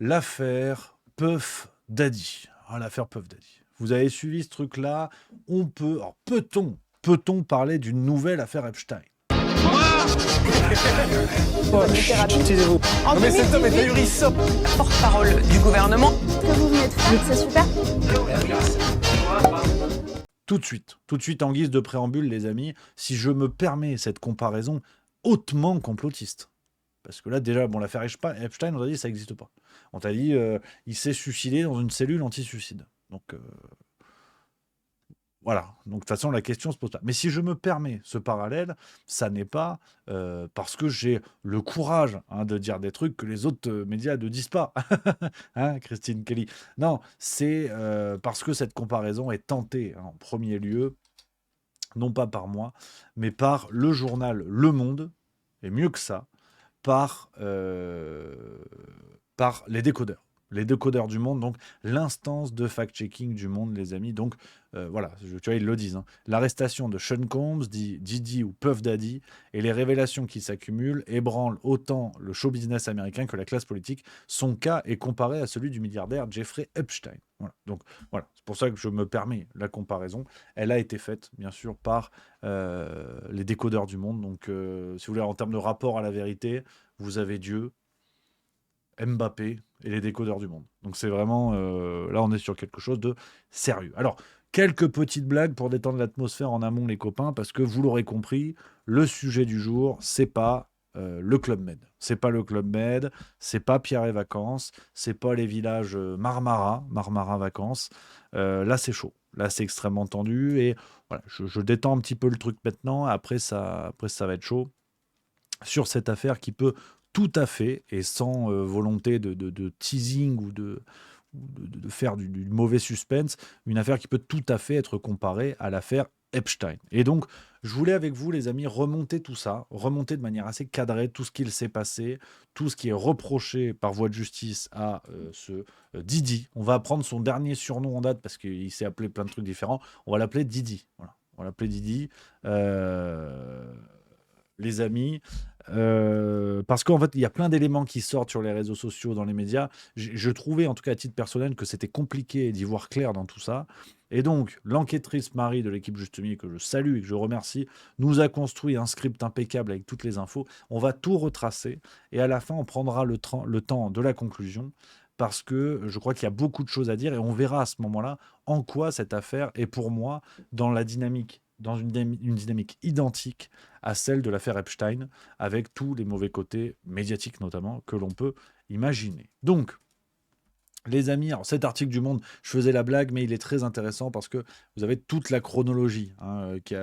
L'affaire Puff Daddy. Ah, l'affaire Puff Daddy. Vous avez suivi ce truc-là? Peut-on parler d'une nouvelle affaire Epstein? Taisez-vous. En Non mais cet homme est 2018, ahurissant. porte-parole du gouvernement. Ce que vous venez de faire, c'est super. Tout de suite, en guise de préambule, les amis, si je me permets cette comparaison hautement complotiste. Parce que là, déjà, bon, l'affaire Epstein, on t'a dit, ça n'existe pas. On t'a dit, il s'est suicidé dans une cellule anti-suicide. Donc, voilà. Donc, de toute façon, la question se pose pas. Mais si je me permets ce parallèle, ça n'est pas parce que j'ai le courage de dire des trucs que les autres médias ne disent pas. Hein, Christine Kelly. Non, c'est parce que cette comparaison est tentée en premier lieu, non pas par moi, mais par le journal Le Monde, et mieux que ça, par les décodeurs. Les décodeurs du Monde, donc l'instance de fact-checking du Monde, les amis. Donc voilà, tu vois, ils le disent. L'arrestation de Sean Combs, dit Didi ou Puff Daddy, et les révélations qui s'accumulent ébranlent autant le show business américain que la classe politique. Son cas est comparé à celui du milliardaire Jeffrey Epstein. Voilà. Donc voilà, c'est pour ça que je me permets la comparaison. Elle a été faite, bien sûr, par les décodeurs du Monde. Donc, si vous voulez, en termes de rapport à la vérité, vous avez Dieu, Mbappé et les décodeurs du Monde. Donc c'est vraiment, là on est sur quelque chose de sérieux. Alors, quelques petites blagues pour détendre l'atmosphère en amont les copains, parce que vous l'aurez compris, le sujet du jour, c'est pas le Club Med. C'est pas le Club Med, c'est pas Pierre et Vacances, c'est pas les villages Marmara Vacances. Là c'est chaud, là c'est extrêmement tendu et voilà, je détends un petit peu le truc maintenant, après ça va être chaud sur cette affaire qui peut tout à fait, et sans volonté de teasing ou de faire du mauvais suspense, une affaire qui peut tout à fait être comparée à l'affaire Epstein. Et donc, je voulais avec vous, les amis, remonter tout ça, remonter de manière assez cadrée tout ce qu'il s'est passé, tout ce qui est reproché par voie de justice à ce Didi. On va prendre son dernier surnom en date parce qu'il s'est appelé plein de trucs différents. On va l'appeler Didi. Voilà. On va l'appeler Didi. Les amis, parce qu'en fait, il y a plein d'éléments qui sortent sur les réseaux sociaux, dans les médias. Je trouvais, en tout cas à titre personnel, que c'était compliqué d'y voir clair dans tout ça. Et donc, l'enquêtrice Marie de l'équipe Juste Milieu, que je salue et que je remercie, nous a construit un script impeccable avec toutes les infos. On va tout retracer et à la fin, on prendra le temps de la conclusion. Parce que je crois qu'il y a beaucoup de choses à dire et on verra à ce moment-là en quoi cette affaire est pour moi dans la dynamique, dans une dynamique identique à celle de l'affaire Epstein, avec tous les mauvais côtés médiatiques notamment que l'on peut imaginer. Donc, les amis, alors cet article du Monde, je faisais la blague, mais il est très intéressant parce que vous avez toute la chronologie.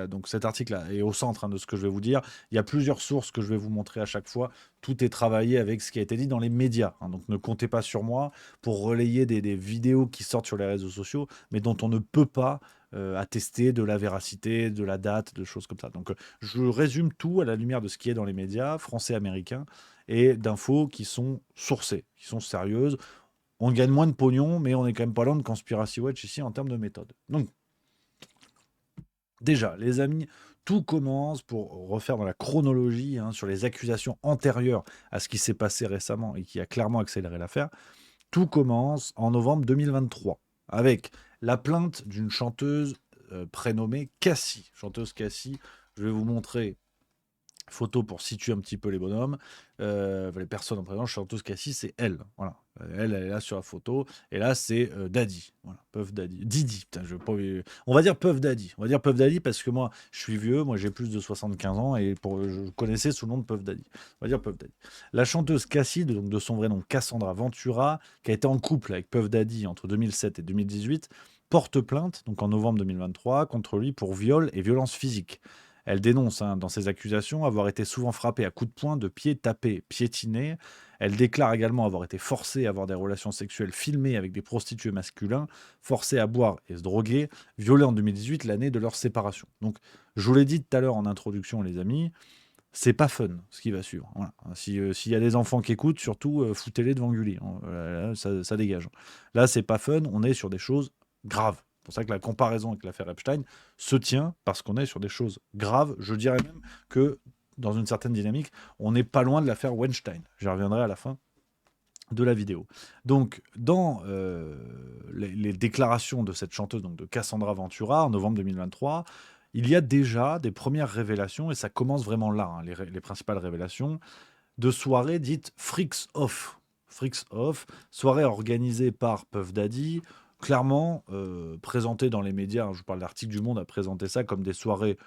Donc cet article-là est au centre de ce que je vais vous dire. Il y a plusieurs sources que je vais vous montrer à chaque fois. Tout est travaillé avec ce qui a été dit dans les médias. Donc ne comptez pas sur moi pour relayer des vidéos qui sortent sur les réseaux sociaux, mais dont on ne peut pas attester de la véracité, de la date, de choses comme ça. Donc je résume tout à la lumière de ce qui est dans les médias français, américains, et d'infos qui sont sourcées, qui sont sérieuses. On gagne moins de pognon, mais on est quand même pas loin de Conspiracy Watch ici en termes de méthode. Donc, déjà, les amis, tout commence pour refaire dans la chronologie sur les accusations antérieures à ce qui s'est passé récemment et qui a clairement accéléré l'affaire. Tout commence en novembre 2023 avec la plainte d'une chanteuse prénommée Cassie. Chanteuse Cassie, je vais vous montrer photo pour situer un petit peu les bonhommes, les personnes en présence. Chanteuse Cassie, c'est elle. Voilà. Elle est là sur la photo. Et là, c'est Daddy. Voilà. Puff Daddy. Didi. Putain, je veux pas... On va dire Puff Daddy. On va dire Puff Daddy parce que moi, je suis vieux. Moi, j'ai plus de 75 ans et je connaissais sous le nom de Puff Daddy. On va dire Puff Daddy. La chanteuse Cassie, donc de son vrai nom Cassandra Ventura, qui a été en couple avec Puff Daddy entre 2007 et 2018, porte plainte, donc en novembre 2023, contre lui pour viol et violence physique. Elle dénonce dans ses accusations avoir été souvent frappée à coups de poing, de pied, tapée, piétinée. Elle déclare également avoir été forcée à avoir des relations sexuelles filmées avec des prostituées masculins, forcée à boire et se droguer, violée en 2018, l'année de leur séparation. Donc, je vous l'ai dit tout à l'heure en introduction, les amis, c'est pas fun ce qui va suivre. Voilà. S'il y a des enfants qui écoutent, surtout foutez-les devant Gulli. Là, ça dégage. Là, c'est pas fun, on est sur des choses graves. C'est pour ça que la comparaison avec l'affaire Epstein se tient parce qu'on est sur des choses graves. Je dirais même que dans une certaine dynamique, on n'est pas loin de l'affaire Weinstein. J'y reviendrai à la fin de la vidéo. Donc, dans les déclarations de cette chanteuse, donc de Cassandra Ventura, en novembre 2023, il y a déjà des premières révélations, et ça commence vraiment là, hein, les principales révélations, de soirées dites Freaks Off. Freaks Off, soirée organisée par Puff Daddy, clairement présentée dans les médias, hein, je vous parle de l'article du Monde, a présenté ça comme des soirées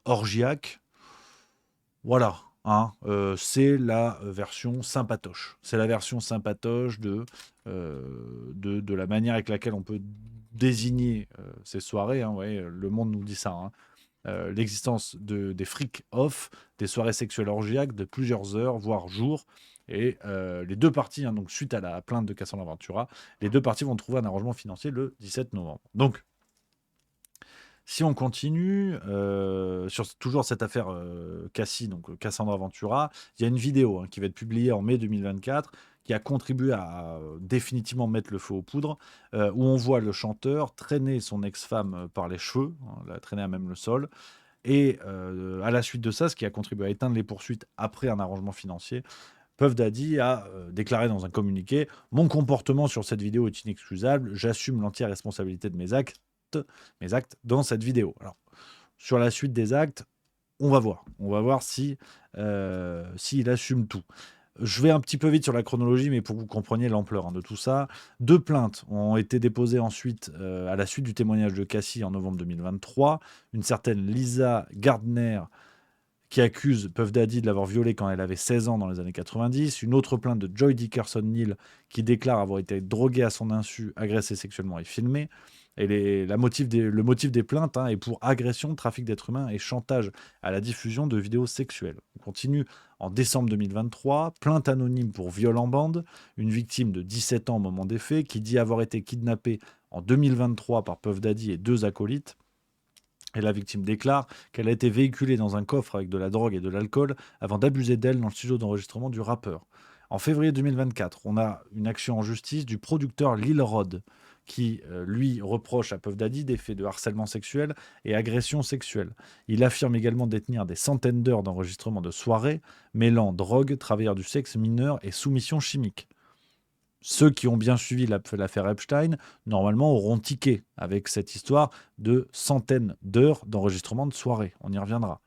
orgiaques. Voilà, hein, c'est la version sympatoche. C'est la version sympatoche de la manière avec laquelle on peut désigner ces soirées. Hein, ouais, le Monde nous dit ça. Hein. L'existence des freak off, des soirées sexuelles orgiaques de plusieurs heures, voire jours. Et les deux parties, hein, donc suite à la plainte de Cassandra Ventura, les deux parties vont trouver un arrangement financier le 17 novembre. Donc, si on continue, sur toujours cette affaire Cassie, donc Cassandra Ventura, il y a une vidéo qui va être publiée en mai 2024 qui a contribué à définitivement mettre le feu aux poudres, où on voit le chanteur traîner son ex-femme par les cheveux, hein, la traîner à même le sol. Et à la suite de ça, ce qui a contribué à éteindre les poursuites après un arrangement financier, Puff Daddy a déclaré dans un communiqué « Mon comportement sur cette vidéo est inexcusable, j'assume l'entière responsabilité de mes actes dans cette vidéo. » Alors, sur la suite des actes, on va voir. On va voir s'il assume tout. Je vais un petit peu vite sur la chronologie, mais pour que vous compreniez l'ampleur de tout ça. 2 plaintes ont été déposées ensuite à la suite du témoignage de Cassie en novembre 2023. Une certaine Lisa Gardner qui accuse Puff Daddy de l'avoir violée quand elle avait 16 ans dans les années 90. Une autre plainte de Joy Dickerson-Neal qui déclare avoir été droguée à son insu, agressée sexuellement et filmée. Et le motif des plaintes est pour agression, trafic d'êtres humains et chantage à la diffusion de vidéos sexuelles. On continue en décembre 2023, plainte anonyme pour viol en bande, une victime de 17 ans au moment des faits qui dit avoir été kidnappée en 2023 par Puff Daddy et 2 acolytes. Et la victime déclare qu'elle a été véhiculée dans un coffre avec de la drogue et de l'alcool avant d'abuser d'elle dans le studio d'enregistrement du rappeur. En février 2024, on a une action en justice du producteur Lil Rod qui, lui, reproche à Puff Daddy des faits de harcèlement sexuel et agression sexuelle. Il affirme également détenir des centaines d'heures d'enregistrement de soirées, mêlant drogue, travailleurs du sexe, mineurs et soumission chimique. Ceux qui ont bien suivi l'affaire Epstein, normalement, auront tiqué avec cette histoire de centaines d'heures d'enregistrement de soirées. On y reviendra.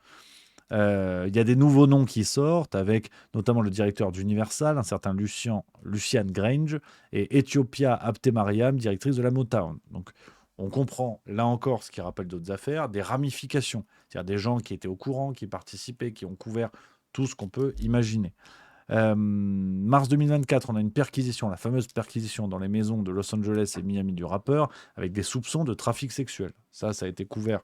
Il y a des nouveaux noms qui sortent, avec notamment le directeur d'Universal, un certain Lucian Grange, et Ethiopia Abtemariam, directrice de la Motown. Donc, on comprend, là encore, ce qui rappelle d'autres affaires, des ramifications. C'est-à-dire des gens qui étaient au courant, qui participaient, qui ont couvert tout ce qu'on peut imaginer. Mars 2024, on a une perquisition, la fameuse perquisition dans les maisons de Los Angeles et Miami du rappeur, avec des soupçons de trafic sexuel. Ça a été couvert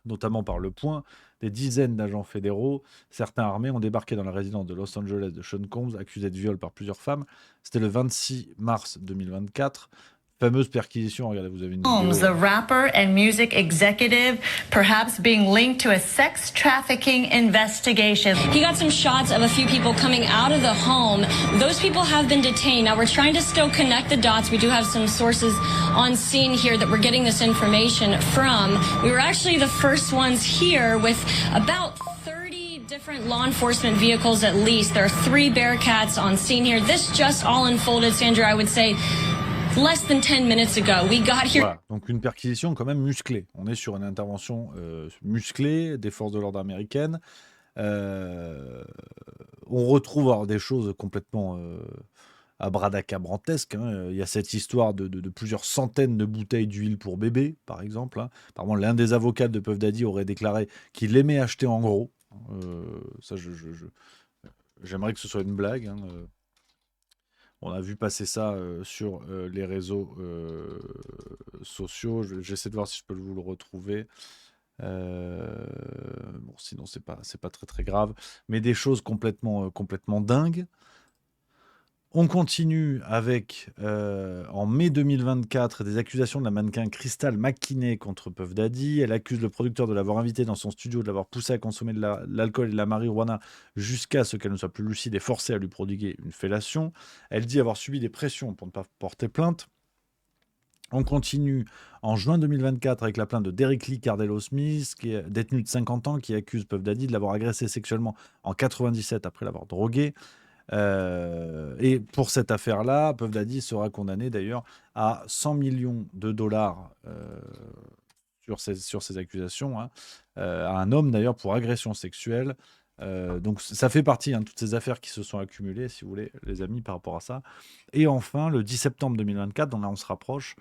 notamment par Le Point. Des dizaines d'agents fédéraux, certains armés, ont débarqué dans la résidence de Los Angeles de Sean Combs, accusé de viol par plusieurs femmes. C'était le 26 mars 2024. Fameuse perquisition, regardez, vous avez une Combs, vidéo. the rapper and music executive, perhaps being linked to a sex trafficking investigation. He got some shots of a few people coming out of the home. Those people have been detained. Now we're trying to still connect the dots. We do have some sources on scene here that we're getting this information from. We were actually the first ones here with about 30 different law enforcement vehicles at least. There are 3 Bearcats on scene here. This just all unfolded, Sandra, I would say, less than 10 minutes ago. We got here. Voilà, donc une perquisition quand même musclée. On est sur une intervention musclée des forces de l'ordre américaines. On retrouve alors des choses complètement abracadabrantesques. Il y a cette histoire de plusieurs centaines de bouteilles d'huile pour bébé, par exemple. Apparemment, l'un des avocats de Puff Daddy aurait déclaré qu'il aimait acheter en gros. Ça, j'aimerais que ce soit une blague. On a vu passer ça sur les réseaux sociaux. J'essaie de voir si je peux vous le retrouver. Bon, sinon, c'est pas très très grave. Mais des choses complètement dingues. On continue avec, en mai 2024, des accusations de la mannequin Crystal McKinney contre Puff Daddy. Elle accuse le producteur de l'avoir invité dans son studio, de l'avoir poussé à consommer de l'alcool et de la marijuana jusqu'à ce qu'elle ne soit plus lucide et forcée à lui prodiguer une fellation. Elle dit avoir subi des pressions pour ne pas porter plainte. On continue en juin 2024 avec la plainte de Derek Lee Cardello Smith, qui est détenu de 50 ans, qui accuse Puff Daddy de l'avoir agressé sexuellement en 97 après l'avoir drogué. Et pour cette affaire-là, Puff Daddy sera condamné d'ailleurs à 100 millions de dollars sur ces accusations, hein, à un homme d'ailleurs pour agression sexuelle. Donc ça fait partie de toutes ces affaires qui se sont accumulées, si vous voulez, les amis, par rapport à ça. Et enfin, le 10 septembre 2024, donc là on se rapproche,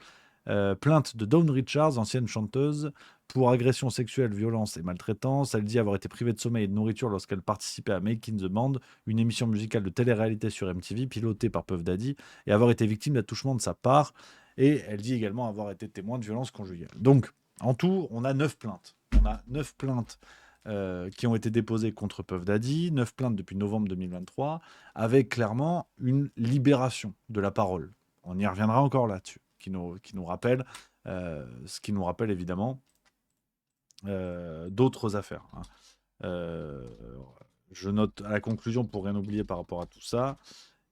plainte de Dawn Richards, ancienne chanteuse, pour agression sexuelle, violence et maltraitance. Elle dit avoir été privée de sommeil et de nourriture lorsqu'elle participait à Making the Band, une émission musicale de télé-réalité sur MTV, pilotée par Puff Daddy, et avoir été victime d'attouchements de sa part. Et elle dit également avoir été témoin de violences conjugales. Donc, en tout, on a 9 plaintes. On a 9 plaintes qui ont été déposées contre Puff Daddy, 9 plaintes depuis novembre 2023, avec clairement une libération de la parole. On y reviendra encore là-dessus, qui nous rappelle, ce qui nous rappelle évidemment d'autres affaires. Hein. Je note à la conclusion pour rien oublier par rapport à tout ça.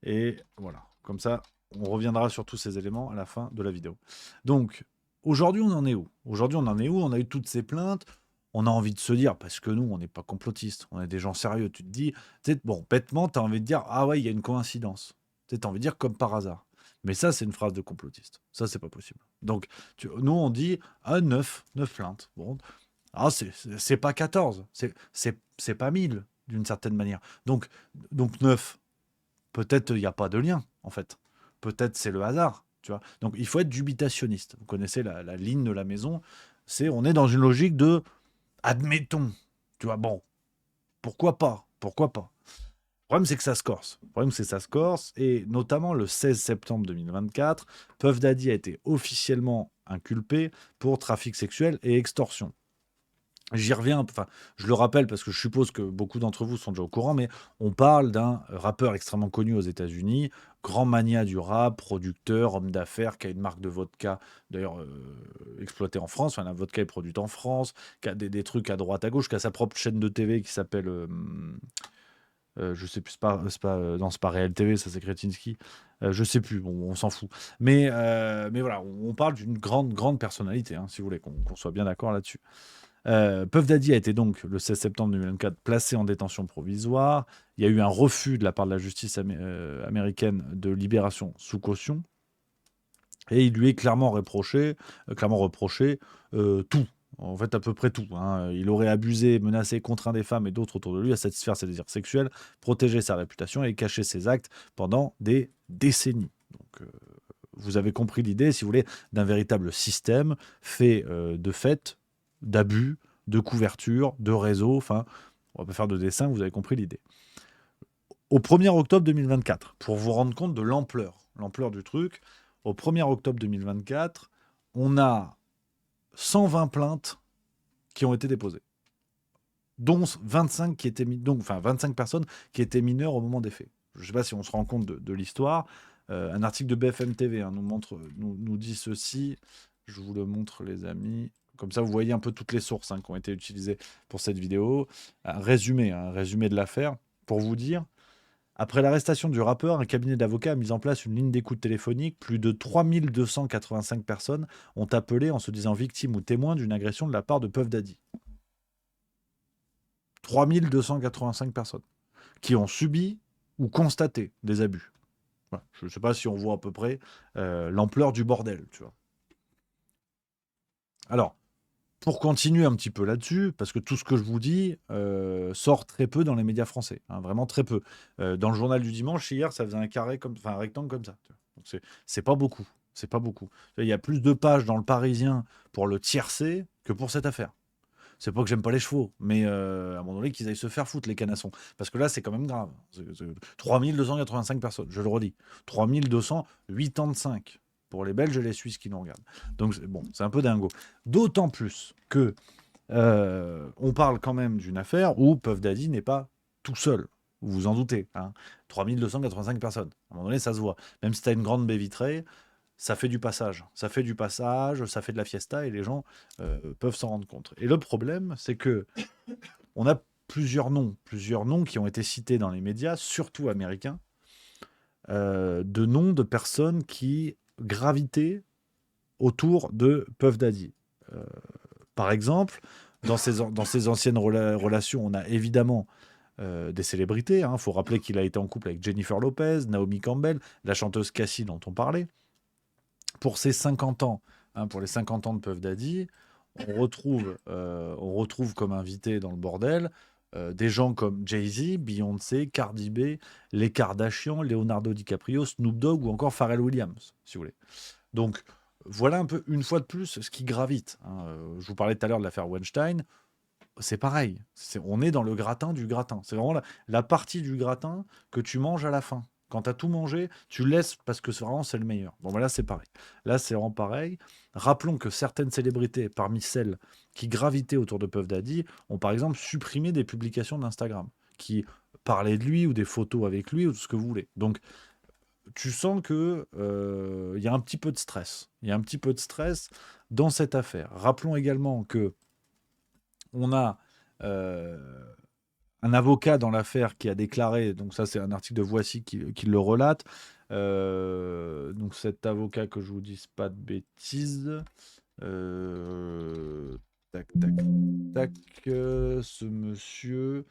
Et voilà, comme ça, on reviendra sur tous ces éléments à la fin de la vidéo. Donc, aujourd'hui, on en est où? Aujourd'hui, on en est où? On a eu toutes ces plaintes. On a envie de se dire, parce que nous, on n'est pas complotistes, on est des gens sérieux. Tu te dis, bon, bêtement, tu as envie de dire, ah ouais, il y a une coïncidence. Tu as envie de dire comme par hasard. Mais ça, c'est une phrase de complotiste. Ça, c'est pas possible. Donc, nous, on dit, ah, 9 plaintes. Bon, ah, c'est pas 14, c'est pas 1000, d'une certaine manière. Donc 9, peut-être il n'y a pas de lien, en fait. Peut-être c'est le hasard, tu vois. Donc, il faut être dubitationniste. Vous connaissez la ligne de la maison. On est dans une logique de admettons, tu vois, bon, pourquoi pas. Le problème, c'est que ça se corse. Et notamment le 16 septembre 2024, Puff Daddy a été officiellement inculpé pour trafic sexuel et extorsion. J'y reviens, enfin, je le rappelle parce que je suppose que beaucoup d'entre vous sont déjà au courant, mais on parle d'un rappeur extrêmement connu aux États-Unis, grand mania du rap, producteur, homme d'affaires, qui a une marque de vodka, d'ailleurs exploitée en France, enfin, la vodka est produite en France, qui a des trucs à droite à gauche, qui a sa propre chaîne de TV qui s'appelle, je sais plus, c'est pas Réel TV, ça c'est Kretinsky, je sais plus, bon, on s'en fout. Mais voilà, on parle d'une grande personnalité, hein, si vous voulez, qu'on soit bien d'accord là-dessus. Puff Daddy a été donc, le 16 septembre 2024, placé en détention provisoire. Il y a eu un refus de la part de la justice américaine de libération sous caution. Et il lui est clairement reproché tout. En fait, à peu près tout. Hein. Il aurait abusé, menacé, contraint des femmes et d'autres autour de lui à satisfaire ses désirs sexuels, protéger sa réputation et cacher ses actes pendant des décennies. Donc, vous avez compris l'idée, si vous voulez, d'un véritable système fait de fait, d'abus, de couverture, de réseau, enfin, on va pas faire de dessin, vous avez compris l'idée. Au 1er octobre 2024, pour vous rendre compte de l'ampleur du truc, au 1er octobre 2024, on a 120 plaintes qui ont été déposées, dont 25 personnes qui étaient mineures au moment des faits. Je ne sais pas si on se rend compte de l'histoire. Un article de BFM TV nous dit ceci. Je vous le montre, les amis. Comme ça, vous voyez un peu toutes les sources qui ont été utilisées pour cette vidéo. Un résumé de l'affaire, pour vous dire. Après l'arrestation du rappeur, un cabinet d'avocats a mis en place une ligne d'écoute téléphonique. Plus de 3285 personnes ont appelé en se disant victimes ou témoins d'une agression de la part de Puff Daddy. 3285 personnes qui ont subi ou constaté des abus. Voilà. Je ne sais pas si on voit à peu près l'ampleur du bordel, tu vois. Alors, pour continuer un petit peu là-dessus, parce que tout ce que je vous dis sort très peu dans les médias français, hein, vraiment très peu. Dans le journal du dimanche, hier, ça faisait un rectangle comme ça. Donc c'est pas beaucoup. Il y a plus de pages dans le Parisien pour le tiercé que pour cette affaire. C'est pas que j'aime pas les chevaux, mais à un moment donné, qu'ils aillent se faire foutre, les canassons. Parce que là, c'est quand même grave. 3285 personnes, je le redis. 3285 pour les Belges et les Suisses qui nous regardent. Donc, bon, c'est un peu dingo. D'autant plus que on parle quand même d'une affaire où Puff Daddy n'est pas tout seul. Vous vous en doutez. Hein. 3285 personnes. À un moment donné, ça se voit. Même si tu as une grande baie vitrée, ça fait du passage. Ça fait de la fiesta et les gens peuvent s'en rendre compte. Et le problème, c'est que on a plusieurs noms qui ont été cités dans les médias, surtout américains, de noms de personnes qui gravitaient autour de Puff Daddy. Par exemple, dans ses anciennes relations, on a évidemment des célébrités. Il faut rappeler qu'il a été en couple avec Jennifer Lopez, Naomi Campbell, la chanteuse Cassie dont on parlait. Pour ses 50 ans, pour les 50 ans de Puff Daddy, on retrouve comme invité dans le bordel des gens comme Jay-Z, Beyoncé, Cardi B, les Kardashians, Leonardo DiCaprio, Snoop Dogg ou encore Pharrell Williams, si vous voulez. Donc, voilà un peu, une fois de plus, ce qui gravite. Je vous parlais tout à l'heure de l'affaire Weinstein. C'est pareil. On est dans le gratin du gratin. C'est vraiment la partie du gratin que tu manges à la fin. Quand tu as tout mangé, tu laisses parce que c'est le meilleur. Bon, voilà, c'est pareil. Là, c'est vraiment pareil. Rappelons que certaines célébrités, parmi celles qui gravitaient autour de Puff Daddy, ont par exemple supprimé des publications d'Instagram qui parlaient de lui ou des photos avec lui ou tout ce que vous voulez. Donc, tu sens que il y a un petit peu de stress. Il y a un petit peu de stress dans cette affaire. Rappelons également que on a un avocat dans l'affaire qui a déclaré, donc ça c'est un article de Voici qui le relate, donc cet avocat, que je vous dise pas de bêtises, tac, tac, tac, ce monsieur...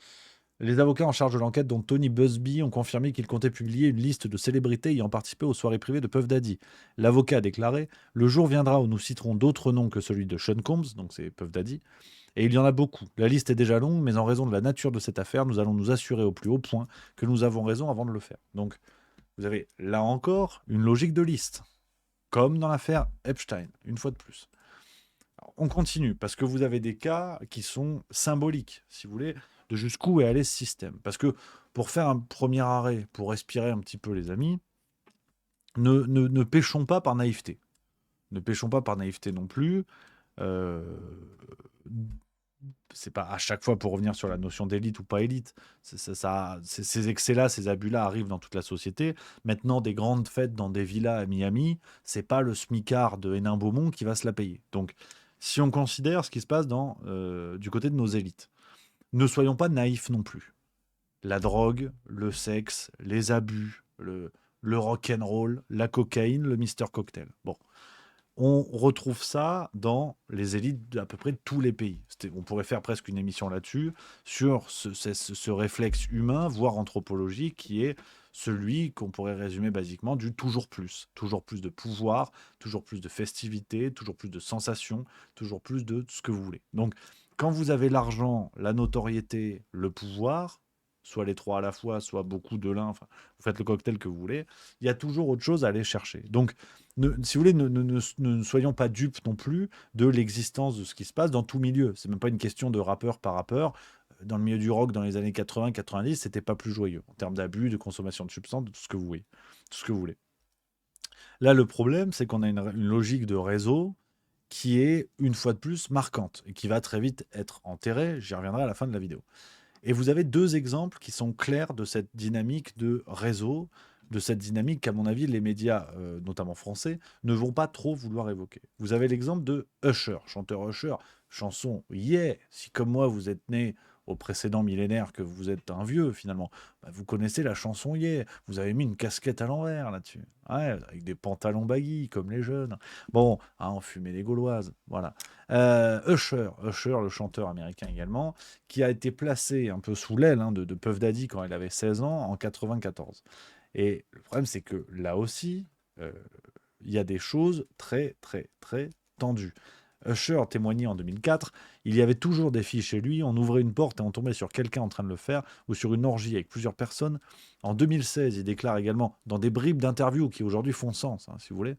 Les avocats en charge de l'enquête, dont Tony Busby, ont confirmé qu'ils comptaient publier une liste de célébrités ayant participé aux soirées privées de Puff Daddy. L'avocat a déclaré « Le jour viendra où nous citerons d'autres noms que celui de Sean Combs, donc c'est Puff Daddy, et il y en a beaucoup. La liste est déjà longue, mais en raison de la nature de cette affaire, nous allons nous assurer au plus haut point que nous avons raison avant de le faire. » Donc, vous avez là encore une logique de liste, comme dans l'affaire Epstein, une fois de plus. Alors, on continue, parce que vous avez des cas qui sont symboliques, si vous voulez, de jusqu'où est allé ce système. Parce que pour faire un premier arrêt, pour respirer un petit peu, les amis, ne péchons pas par naïveté. Ne péchons pas par naïveté non plus. C'est pas à chaque fois, pour revenir sur la notion d'élite ou pas élite, ces excès-là, ces abus-là arrivent dans toute la société. Maintenant, des grandes fêtes dans des villas à Miami, c'est pas le smicard de Hénin-Beaumont qui va se la payer. Donc, si on considère ce qui se passe du côté de nos élites, ne soyons pas naïfs non plus. La drogue, le sexe, les abus, le rock'n'roll, la cocaïne, le Mister Cocktail. Bon. On retrouve ça dans les élites d'à peu près tous les pays. On pourrait faire presque une émission là-dessus, sur ce réflexe humain, voire anthropologique, qui est celui qu'on pourrait résumer basiquement du toujours plus. Toujours plus de pouvoir, toujours plus de festivité, toujours plus de sensations, toujours plus de ce que vous voulez. Donc, quand vous avez l'argent, la notoriété, le pouvoir, soit les trois à la fois, soit beaucoup de l'un, enfin, vous faites le cocktail que vous voulez, il y a toujours autre chose à aller chercher. Donc, si vous voulez, ne soyons pas dupes non plus de l'existence de ce qui se passe dans tout milieu. C'est même pas une question de rappeur par rappeur. Dans le milieu du rock, dans les années 80-90, c'était pas plus joyeux en termes d'abus, de consommation de substances, de tout ce que vous voulez. Tout ce que vous voulez. Là, le problème, c'est qu'on a une logique de réseau qui est, une fois de plus, marquante et qui va très vite être enterrée. J'y reviendrai à la fin de la vidéo. Et vous avez deux exemples qui sont clairs de cette dynamique de réseau, de cette dynamique qu'à mon avis, les médias, notamment français, ne vont pas trop vouloir évoquer. Vous avez l'exemple de Usher, chanteur Usher, chanson « Yeah ». Si comme moi, vous êtes né au précédent millénaire, que vous êtes un vieux finalement, vous connaissez la chanson « Yeah ». Vous avez mis une casquette à l'envers là-dessus, ouais, avec des pantalons baggy comme les jeunes. Bon, on fumait les Gauloises, voilà. Usher, le chanteur américain également, qui a été placé un peu sous l'aile de Puff Daddy quand il avait 16 ans, en 94. Et le problème, c'est que là aussi, il y a des choses très, très, très tendues. Usher témoignait en 2004, il y avait toujours des filles chez lui, on ouvrait une porte et on tombait sur quelqu'un en train de le faire, ou sur une orgie avec plusieurs personnes. En 2016, il déclare également, dans des bribes d'interviews qui aujourd'hui font sens, si vous voulez,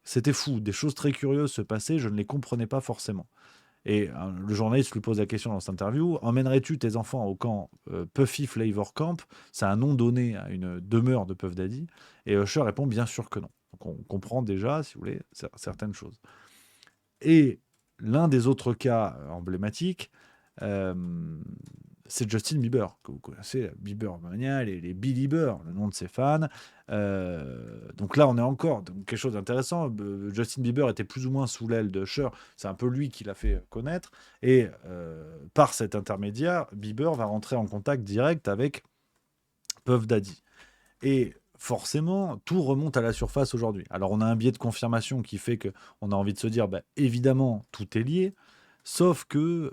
c'était fou, des choses très curieuses se passaient, je ne les comprenais pas forcément. Et le journaliste lui pose la question dans cette interview, emmènerais-tu tes enfants au camp Puffy Flavor Camp? C'est un nom donné à une demeure de Puff Daddy. Et Usher répond bien sûr que non. Donc on comprend déjà, si vous voulez, certaines choses. Et l'un des autres cas emblématiques, c'est Justin Bieber, que vous connaissez, Bieber Mania, les Bieber, le nom de ses fans. Donc là, on est encore dans quelque chose d'intéressant. Justin Bieber était plus ou moins sous l'aile de Usher. C'est un peu lui qui l'a fait connaître. Et par cet intermédiaire, Bieber va rentrer en contact direct avec Puff Daddy. Et forcément, tout remonte à la surface aujourd'hui. Alors, on a un biais de confirmation qui fait qu'on a envie de se dire, évidemment, tout est lié. Sauf que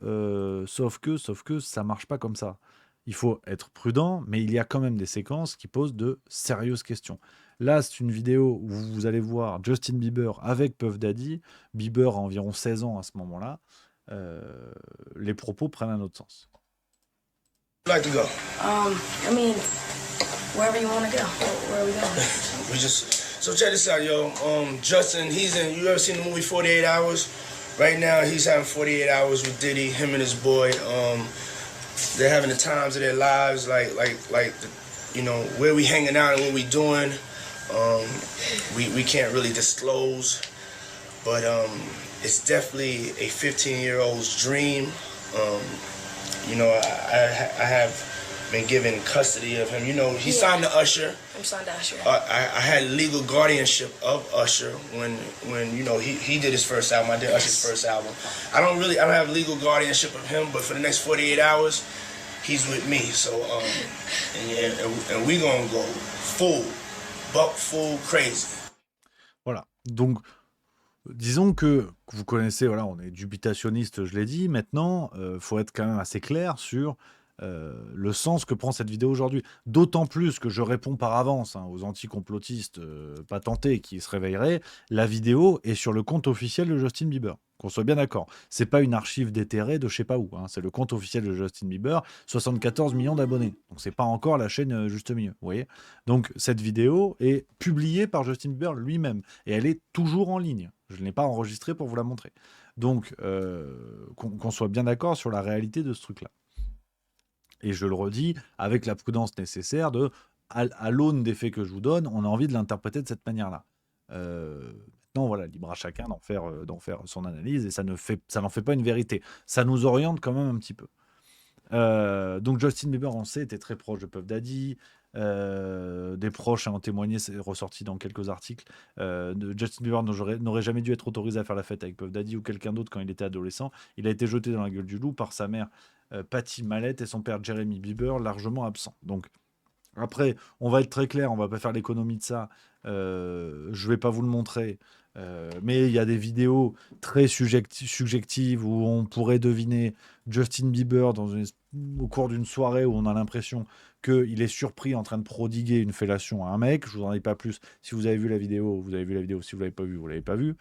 ça marche pas comme ça. il faut être prudent, mais il y a quand même des séquences qui posent de sérieuses questions. Là, c'est une vidéo où vous allez voir Justin Bieber avec Puff Daddy. Bieber a environ 16 ans à ce moment-là. Les propos prennent un autre sens. Like to go? I mean, wherever you want to go. Where are we going? So check this out, yo. Justin, you ever seen the movie 48 Hours? Right now, he's having 48 hours with Diddy, him and his boy. They're having the times of their lives, where we hanging out and what we doing. We can't really disclose, but it's definitely a 15-year-old's dream. I have been given custody of him. He signed to Usher. I'm signed to Usher. I had legal guardianship of Usher when he did his first album. I did Usher's first album. I don't have legal guardianship of him, but for the next 48 hours, he's with me. So and we gonna go full crazy. Voilà. Donc, disons que vous connaissez, voilà, on est dubitationniste, je l'ai dit. Maintenant, faut être quand même assez clair sur le sens que prend cette vidéo aujourd'hui. D'autant plus que je réponds par avance aux anti-complotistes patentés qui se réveilleraient. La vidéo est sur le compte officiel de Justin Bieber. Qu'on soit bien d'accord. C'est pas une archive déterrée de je sais pas où. C'est le compte officiel de Justin Bieber, 74 millions d'abonnés. Donc c'est pas encore la chaîne Juste Milieu. Vous voyez. Donc cette vidéo est publiée par Justin Bieber lui-même et elle est toujours en ligne. Je ne l'ai pas enregistrée pour vous la montrer. Donc qu'on soit bien d'accord sur la réalité de ce truc-là. Et je le redis, avec la prudence nécessaire à l'aune des faits que je vous donne, on a envie de l'interpréter de cette manière-là. Maintenant, voilà, libre à chacun d'en faire son analyse, et ça n'en fait pas une vérité. Ça nous oriente quand même un petit peu. Donc Justin Bieber, on sait, était très proche de Puff Daddy. Des proches en témoigné, c'est ressorti dans quelques articles. Justin Bieber n'aurait jamais dû être autorisé à faire la fête avec Puff Daddy ou quelqu'un d'autre quand il était adolescent. Il a été jeté dans la gueule du loup par sa mère Patty Mallette et son père Jeremy Bieber, largement absent. Donc après, on va être très clair, on va pas faire l'économie de ça. Je vais pas vous le montrer. Mais il y a des vidéos très subjectives où on pourrait deviner Justin Bieber au cours d'une soirée où on a l'impression qu'il est surpris en train de prodiguer une fellation à un mec. Je vous en dis pas plus. Si vous avez vu la vidéo, vous avez vu la vidéo. Si vous l'avez pas vu, vous l'avez pas vu.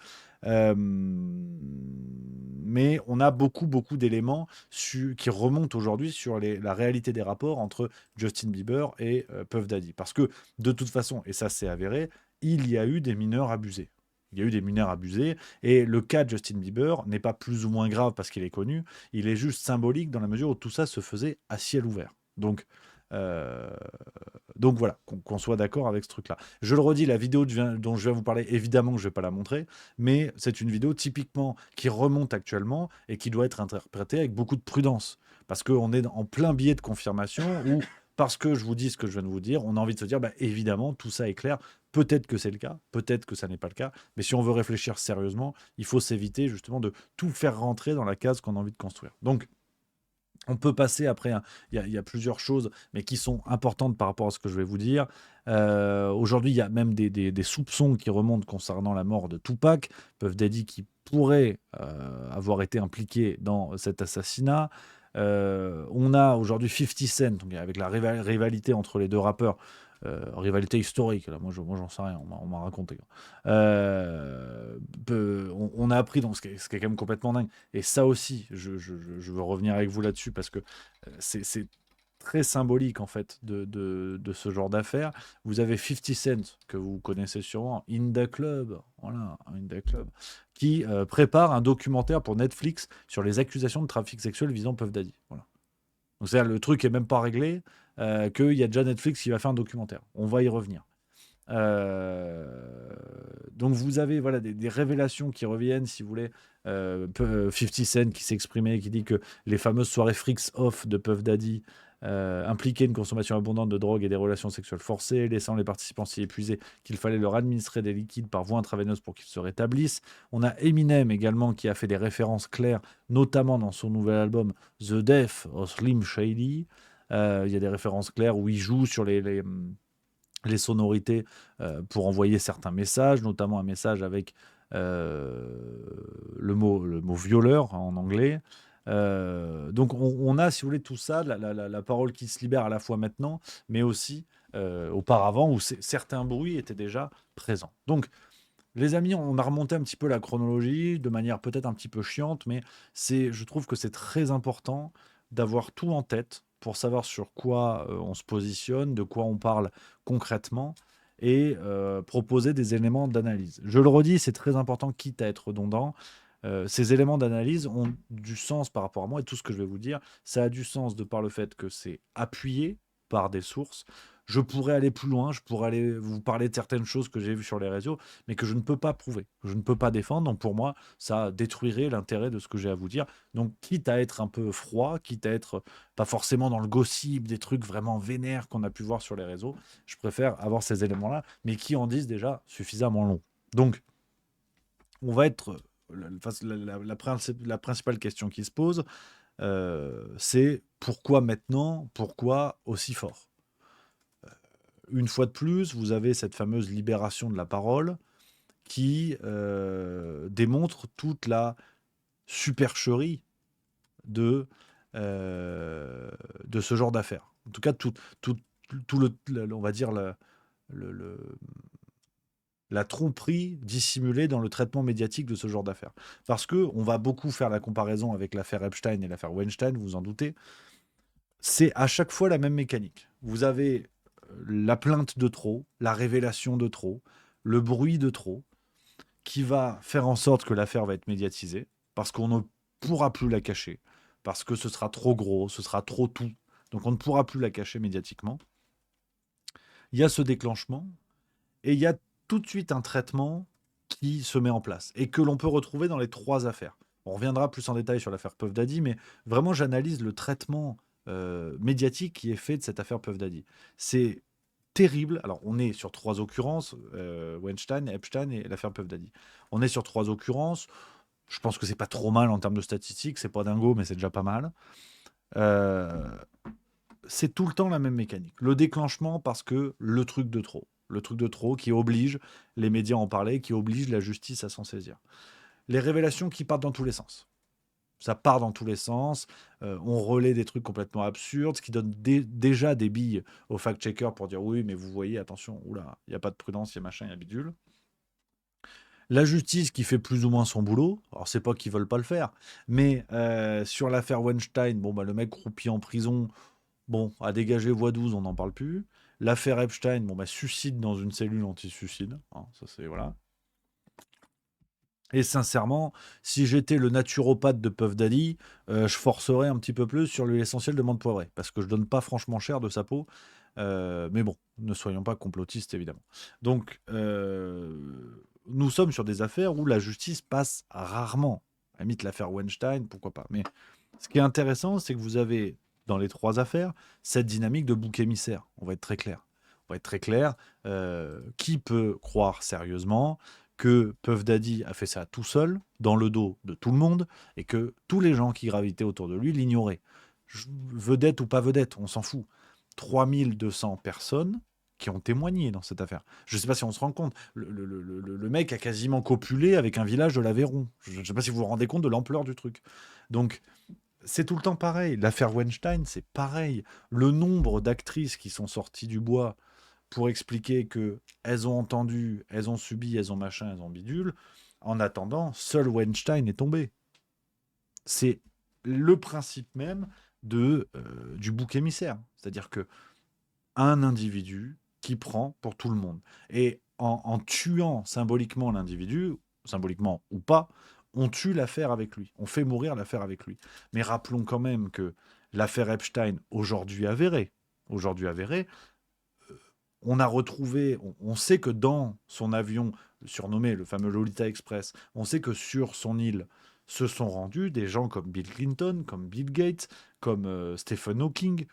Mais on a beaucoup d'éléments qui remontent aujourd'hui sur la réalité des rapports entre Justin Bieber et Puff Daddy. Parce que de toute façon, et ça c'est avéré, il y a eu des mineurs abusés. Il y a eu des mineurs abusés, et le cas de Justin Bieber n'est pas plus ou moins grave parce qu'il est connu, il est juste symbolique dans la mesure où tout ça se faisait à ciel ouvert. Donc voilà, qu'on soit d'accord avec ce truc-là. Je le redis, la vidéo dont je viens vous parler, évidemment que je ne vais pas la montrer, mais c'est une vidéo typiquement qui remonte actuellement et qui doit être interprétée avec beaucoup de prudence. Parce qu'on est en plein biais de confirmation où, parce que je vous dis ce que je viens de vous dire, on a envie de se dire, évidemment, tout ça est clair. Peut-être que c'est le cas, peut-être que ça n'est pas le cas, mais si on veut réfléchir sérieusement, il faut s'éviter justement de tout faire rentrer dans la case qu'on a envie de construire. Donc, on peut passer après, il y a plusieurs choses, mais qui sont importantes par rapport à ce que je vais vous dire. Aujourd'hui, il y a même des soupçons qui remontent concernant la mort de Tupac, Puff Daddy qui pourrait avoir été impliqué dans cet assassinat. On a aujourd'hui 50 Cent, donc avec la rivalité entre les deux rappeurs, rivalité historique, là, moi j'en sais rien, on m'a raconté. On a appris, donc, ce qui est quand même complètement dingue, et ça aussi, je veux revenir avec vous là-dessus, parce que c'est très symbolique en fait de ce genre d'affaires. Vous avez 50 Cent, que vous connaissez sûrement, In Da Club, voilà, In Da Club, qui prépare un documentaire pour Netflix sur les accusations de trafic sexuel visant Puff Daddy. Voilà. Donc c'est-à-dire, le truc est même pas réglé, qu'il y a déjà Netflix qui va faire un documentaire. On va y revenir. Donc vous avez voilà, des révélations qui reviennent, si vous voulez. 50 Cent qui s'est exprimé, qui dit que les fameuses soirées Freaks Off de Puff Daddy impliquaient une consommation abondante de drogue et des relations sexuelles forcées, laissant les participants si épuisés qu'il fallait leur administrer des liquides par voie intraveineuse pour qu'ils se rétablissent. On a Eminem également qui a fait des références claires, notamment dans son nouvel album The Death of Slim Shady. Il y a des références claires où il joue sur les sonorités pour envoyer certains messages, notamment un message avec le mot violeur en anglais. Donc on a, si vous voulez, tout ça, la parole qui se libère à la fois maintenant, mais aussi auparavant, où certains bruits étaient déjà présents. Donc, les amis, on a remonté un petit peu la chronologie de manière peut-être un petit peu chiante, mais je trouve que c'est très important d'avoir tout en tête pour savoir sur quoi on se positionne, de quoi on parle concrètement et proposer des éléments d'analyse. Je le redis, c'est très important, quitte à être redondant. Ces éléments d'analyse ont du sens par rapport à moi et tout ce que je vais vous dire, ça a du sens de par le fait que c'est appuyé par des sources. Je pourrais aller plus loin, je pourrais aller vous parler de certaines choses que j'ai vues sur les réseaux, mais que je ne peux pas prouver, que je ne peux pas défendre. Donc pour moi, ça détruirait l'intérêt de ce que j'ai à vous dire. Donc quitte à être un peu froid, quitte à être pas forcément dans le gossip, des trucs vraiment vénères qu'on a pu voir sur les réseaux, je préfère avoir ces éléments-là, mais qui en disent déjà suffisamment long. Donc on va être... La principale question qui se pose, c'est pourquoi maintenant, pourquoi aussi fort? Une fois de plus, vous avez cette fameuse libération de la parole qui démontre toute la supercherie de ce genre d'affaires. En tout cas, tout on va dire, la tromperie dissimulée dans le traitement médiatique de ce genre d'affaires. Parce qu'on va beaucoup faire la comparaison avec l'affaire Epstein et l'affaire Weinstein, vous vous en doutez. C'est à chaque fois la même mécanique. Vous avez la plainte de trop, la révélation de trop, le bruit de trop, qui va faire en sorte que l'affaire va être médiatisée, parce qu'on ne pourra plus la cacher, parce que ce sera trop gros, ce sera trop tout, donc on ne pourra plus la cacher médiatiquement. Il y a ce déclenchement, et il y a tout de suite un traitement qui se met en place, et que l'on peut retrouver dans les 3 affaires. On reviendra plus en détail sur l'affaire Puff Daddy, mais vraiment j'analyse le traitement médiatique qui est fait de cette affaire Puff Daddy. C'est terrible. Alors, on est sur 3 occurrences, Weinstein, Epstein et l'affaire Puff Daddy. On est sur 3 occurrences. Je pense que c'est pas trop mal en termes de statistiques. C'est pas dingo, mais c'est déjà pas mal. C'est tout le temps la même mécanique. Le déclenchement parce que le truc de trop. Le truc de trop qui oblige les médias à en parler, qui oblige la justice à s'en saisir. Les révélations qui partent dans tous les sens. Ça part dans tous les sens, on relaie des trucs complètement absurdes, ce qui donne déjà des billes aux fact-checkers pour dire oui, mais vous voyez, attention, oula, il n'y a pas de prudence, il y a machin, il y a bidule. La justice qui fait plus ou moins son boulot, alors c'est pas qu'ils veulent pas le faire, mais sur l'affaire Weinstein, bon, bah, le mec croupi en prison, bon, a dégagé voie 12, on n'en parle plus. L'affaire Epstein, bon, bah, suicide dans une cellule anti-suicide, hein, ça c'est, voilà. Et sincèrement, si j'étais le naturopathe de Puff Daddy, je forcerais un petit peu plus sur l'huile essentielle de menthe poivrée, parce que je donne pas franchement cher de sa peau. Mais bon, ne soyons pas complotistes, évidemment. Donc, nous sommes sur des affaires où la justice passe rarement. À la limite, l'affaire Weinstein, pourquoi pas. Mais ce qui est intéressant, c'est que vous avez, dans les 3 affaires, cette dynamique de bouc émissaire. On va être très clair. On va être très clair. Qui peut croire sérieusement que Puff Daddy a fait ça tout seul, dans le dos de tout le monde, et que tous les gens qui gravitaient autour de lui l'ignoraient. Vedette ou pas vedette, on s'en fout. 3200 personnes qui ont témoigné dans cette affaire. Je ne sais pas si on se rend compte. Le mec a quasiment copulé avec un village de l'Aveyron. Je ne sais pas si vous vous rendez compte de l'ampleur du truc. Donc, c'est tout le temps pareil. L'affaire Weinstein, c'est pareil. Le nombre d'actrices qui sont sorties du bois pour expliquer qu'elles ont entendu, elles ont subi, elles ont machin, elles ont bidule. En attendant, seul Weinstein est tombé. C'est le principe même du bouc émissaire. C'est-à-dire que un individu qui prend pour tout le monde. Et en tuant symboliquement l'individu, symboliquement ou pas, on tue l'affaire avec lui. On fait mourir l'affaire avec lui. Mais rappelons quand même que l'affaire Epstein, aujourd'hui avérée, on a retrouvé, on sait que dans son avion, surnommé le fameux Lolita Express, on sait que sur son île se sont rendus des gens comme Bill Clinton, comme Bill Gates, comme Stephen Hawking,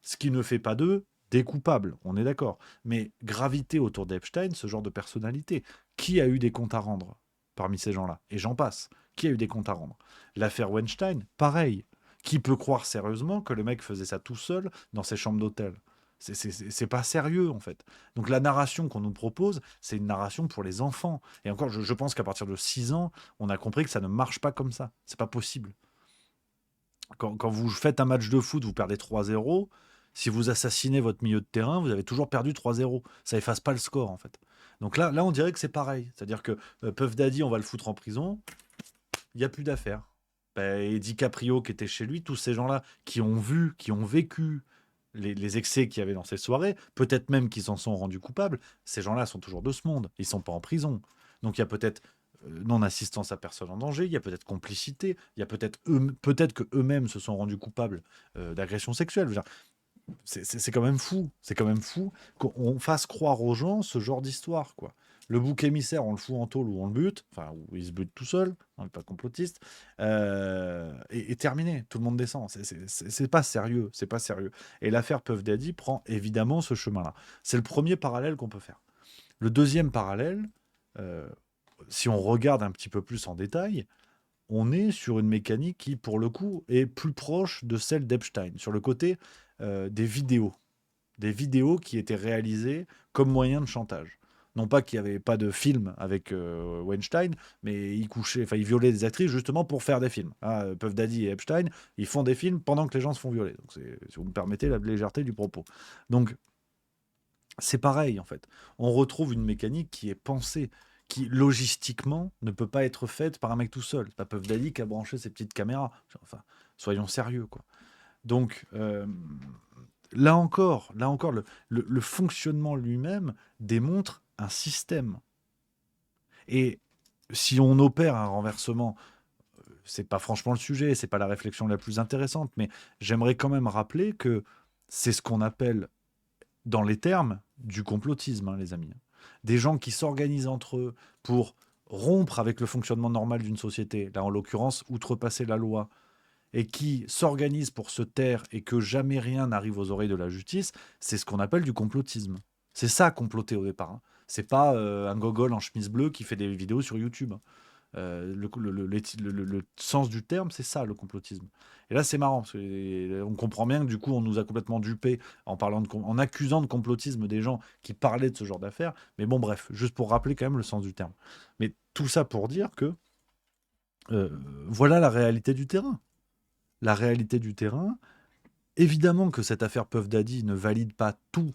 ce qui ne fait pas d'eux des coupables, on est d'accord. Mais graviter autour d'Epstein, ce genre de personnalité, qui a eu des comptes à rendre parmi ces gens-là? Et j'en passe. Qui a eu des comptes à rendre? L'affaire Weinstein, pareil. Qui peut croire sérieusement que le mec faisait ça tout seul dans ses chambres d'hôtel? C'est pas sérieux, en fait. Donc la narration qu'on nous propose, c'est une narration pour les enfants. Et encore, je pense qu'à partir de 6 ans, on a compris que ça ne marche pas comme ça. C'est pas possible. Quand vous faites un match de foot, vous perdez 3-0. Si vous assassinez votre milieu de terrain, vous avez toujours perdu 3-0. Ça efface pas le score, en fait. Donc là, on dirait que c'est pareil. C'est-à-dire que Puff Daddy, on va le foutre en prison. Il n'y a plus d'affaires. Et DiCaprio qui était chez lui, tous ces gens-là qui ont vu, qui ont vécu les excès qu'il y avait dans ces soirées, peut-être même qu'ils s'en sont rendus coupables, ces gens-là sont toujours de ce monde. Ils sont pas en prison. Donc il y a peut-être non-assistance à personne en danger, il y a peut-être complicité, il y a peut-être que eux-mêmes se sont rendus coupables d'agression sexuelle. Je veux dire, c'est quand même fou. C'est quand même fou qu'on fasse croire aux gens ce genre d'histoire, quoi. Le bouc émissaire, on le fout en tôle ou on le bute, enfin, ou il se bute tout seul, on n'est pas complotiste, et terminé, tout le monde descend. C'est pas sérieux, c'est pas sérieux. Et l'affaire Puff Daddy prend évidemment ce chemin-là. C'est le premier parallèle qu'on peut faire. Le deuxième parallèle, si on regarde un petit peu plus en détail, on est sur une mécanique qui, pour le coup, est plus proche de celle d'Epstein, sur le côté des vidéos qui étaient réalisées comme moyen de chantage. Non pas qu'il n'y avait pas de film avec Weinstein, mais il violait des actrices justement pour faire des films. Hein, Puff Daddy et Epstein, ils font des films pendant que les gens se font violer. Donc si vous me permettez la légèreté du propos. Donc c'est pareil en fait. On retrouve une mécanique qui est pensée, qui logistiquement ne peut pas être faite par un mec tout seul. C'est pas Puff Daddy qui a branché ses petites caméras. Enfin, soyons sérieux quoi. Donc là encore, le fonctionnement lui-même démontre un système. Et si on opère un renversement, c'est pas franchement le sujet, c'est pas la réflexion la plus intéressante, mais j'aimerais quand même rappeler que c'est ce qu'on appelle, dans les termes, du complotisme, hein, les amis. Des gens qui s'organisent entre eux pour rompre avec le fonctionnement normal d'une société, là en l'occurrence, outrepasser la loi, et qui s'organisent pour se taire et que jamais rien n'arrive aux oreilles de la justice, c'est ce qu'on appelle du complotisme. C'est ça, comploter au départ. Hein. C'est pas un gogol en chemise bleue qui fait des vidéos sur YouTube. Le sens du terme, c'est ça, le complotisme. Et là, c'est marrant, parce on comprend bien que du coup, on nous a complètement dupés en accusant de complotisme des gens qui parlaient de ce genre d'affaires. Mais bon, bref, juste pour rappeler quand même le sens du terme. Mais tout ça pour dire que voilà la réalité du terrain. La réalité du terrain, évidemment que cette affaire Puff Daddy ne valide pas toutes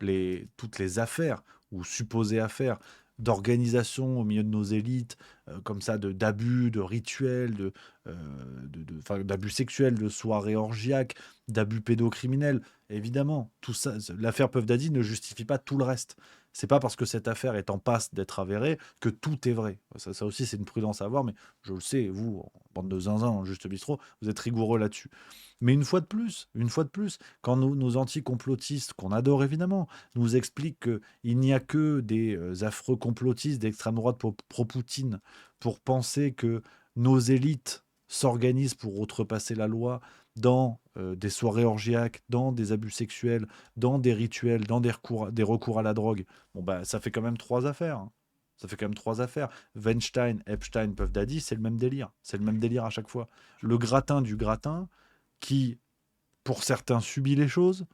les affaires, ou supposées affaires, d'organisation au milieu de nos élites, comme ça, d'abus, de rituels, d'abus sexuels, de soirées orgiaques, d'abus pédocriminels. Évidemment, tout ça, l'affaire Puff Daddy ne justifie pas tout le reste. C'est pas parce que cette affaire est en passe d'être avérée que tout est vrai. Ça aussi, c'est une prudence à avoir, mais je le sais, vous, en bande de zinzin, en Juste Bistrot, vous êtes rigoureux là-dessus. Mais une fois de plus, quand nos anti-complotistes, qu'on adore évidemment, nous expliquent qu'il n'y a que des affreux complotistes d'extrême droite pro-Poutine pour penser que nos élites s'organisent pour outrepasser la loi dans des soirées orgiaques, dans des abus sexuels, dans des rituels, dans des recours à la drogue, bon bah ça fait quand même 3 affaires. Hein. Ça fait quand même 3 affaires. Weinstein, Epstein, Puff Daddy, c'est le même délire. C'est le même délire à chaque fois. Le gratin du gratin qui, pour certains, subit les choses,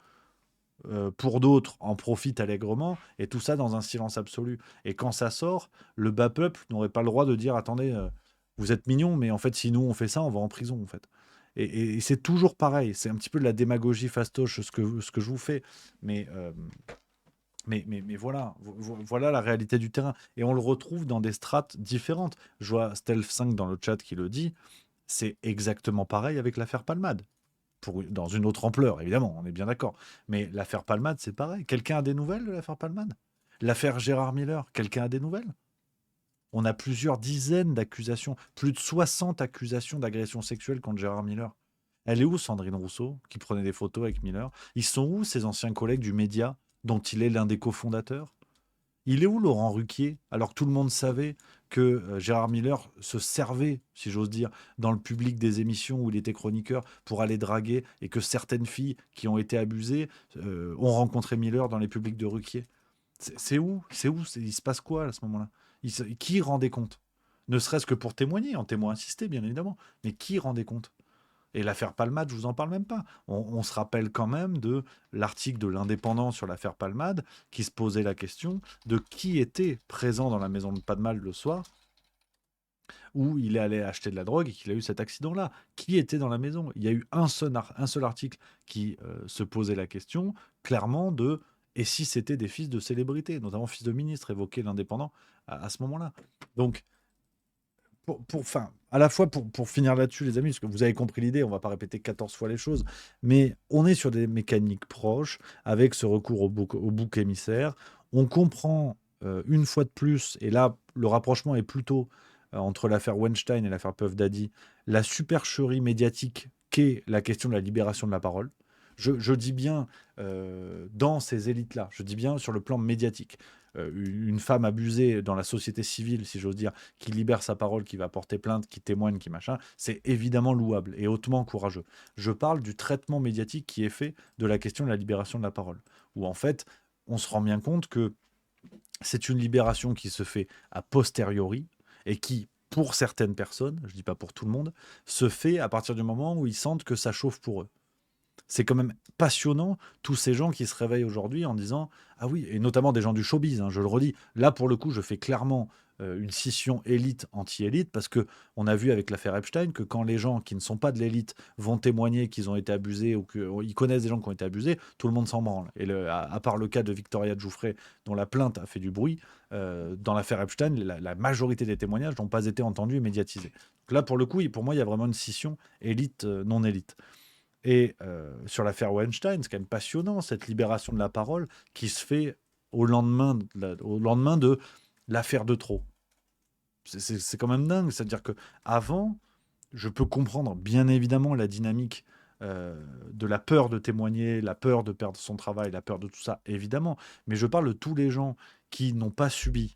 pour d'autres, en profite allègrement, et tout ça dans un silence absolu. Et quand ça sort, le bas peuple n'aurait pas le droit de dire « Attendez, vous êtes mignons, mais en fait, si nous on fait ça, on va en prison, en fait. » Et c'est toujours pareil. C'est un petit peu de la démagogie fastoche, ce que je vous fais. Mais voilà, voilà la réalité du terrain. Et on le retrouve dans des strates différentes. Je vois Stealth5 dans le chat qui le dit. C'est exactement pareil avec l'affaire Palmade. Dans une autre ampleur, évidemment, on est bien d'accord. Mais l'affaire Palmade, c'est pareil. Quelqu'un a des nouvelles de l'affaire Palmade? L'affaire Gérard Miller, quelqu'un a des nouvelles? On a plusieurs dizaines d'accusations, plus de 60 accusations d'agression sexuelle contre Gérard Miller. Elle est où Sandrine Rousseau, qui prenait des photos avec Miller? Ils sont où ses anciens collègues du média, dont il est l'un des cofondateurs? Il est où Laurent Ruquier, alors que tout le monde savait que Gérard Miller se servait, si j'ose dire, dans le public des émissions où il était chroniqueur pour aller draguer, et que certaines filles qui ont été abusées ont rencontré Miller dans les publics de Ruquier? C'est où? Il se passe quoi à ce moment-là? Qui rendait compte? Ne serait-ce que pour témoigner, en témoin assisté, bien évidemment. Mais qui rendait compte? Et l'affaire Palmade, je vous en parle même pas. On se rappelle quand même de l'article de l'Indépendant sur l'affaire Palmade qui se posait la question de qui était présent dans la maison de Palmade le soir où il est allé acheter de la drogue et qu'il a eu cet accident-là. Qui était dans la maison? Il y a eu un seul article qui se posait la question, clairement, de et si c'était des fils de célébrités, notamment fils de ministres, évoqué l'Indépendant à ce moment-là. Donc, enfin, à la fois pour finir là-dessus, les amis, parce que vous avez compris l'idée, on va pas répéter 14 fois les choses, mais on est sur des mécaniques proches, avec ce recours au bouc émissaire. On comprend une fois de plus, et là, le rapprochement est plutôt entre l'affaire Weinstein et l'affaire Puff Daddy, la supercherie médiatique qu'est la question de la libération de la parole. Je dis bien dans ces élites-là, je dis bien sur le plan médiatique. Une femme abusée dans la société civile, si j'ose dire, qui libère sa parole, qui va porter plainte, qui témoigne, qui machin, c'est évidemment louable et hautement courageux. Je parle du traitement médiatique qui est fait de la question de la libération de la parole, où en fait, on se rend bien compte que c'est une libération qui se fait a posteriori et qui, pour certaines personnes, je ne dis pas pour tout le monde, se fait à partir du moment où ils sentent que ça chauffe pour eux. C'est quand même passionnant, tous ces gens qui se réveillent aujourd'hui en disant « Ah oui », et notamment des gens du showbiz, hein, je le redis. Là, pour le coup, je fais clairement une scission élite-anti-élite, parce qu'on a vu avec l'affaire Epstein que quand les gens qui ne sont pas de l'élite vont témoigner qu'ils ont été abusés ou qu'ils connaissent des gens qui ont été abusés, tout le monde s'en branle. Et à part le cas de Victoria Giuffre, dont la plainte a fait du bruit, dans l'affaire Epstein, la majorité des témoignages n'ont pas été entendus et médiatisés. Donc là, pour le coup, pour moi, il y a vraiment une scission élite-non-élite. Et sur l'affaire Weinstein, c'est quand même passionnant, cette libération de la parole qui se fait au lendemain de l'affaire de trop. C'est quand même dingue. C'est-à-dire qu'avant, je peux comprendre bien évidemment la dynamique de la peur de témoigner, la peur de perdre son travail, la peur de tout ça, évidemment. Mais je parle de tous les gens qui n'ont pas subi,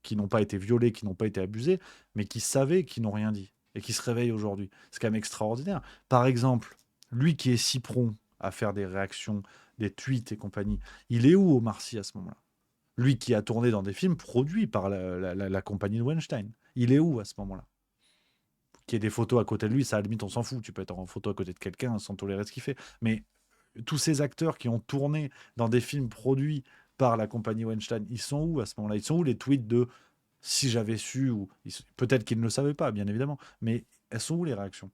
qui n'ont pas été violés, qui n'ont pas été abusés, mais qui savaient, qui n'ont rien dit, et qui se réveillent aujourd'hui. C'est quand même extraordinaire. Par exemple, lui qui est si prompt à faire des réactions, des tweets et compagnie, il est où Omar Sy à ce moment-là? Lui qui a tourné dans des films produits par la compagnie de Weinstein, il est où à ce moment-là? Qu'il y ait des photos à côté de lui, ça à la limite on s'en fout, tu peux être en photo à côté de quelqu'un sans tolérer ce qu'il fait, mais tous ces acteurs qui ont tourné dans des films produits par la compagnie Weinstein, ils sont où à ce moment-là? Ils sont où les tweets de « si j'avais su » ou peut-être qu'ils ne le savaient pas, bien évidemment, mais elles sont où les réactions?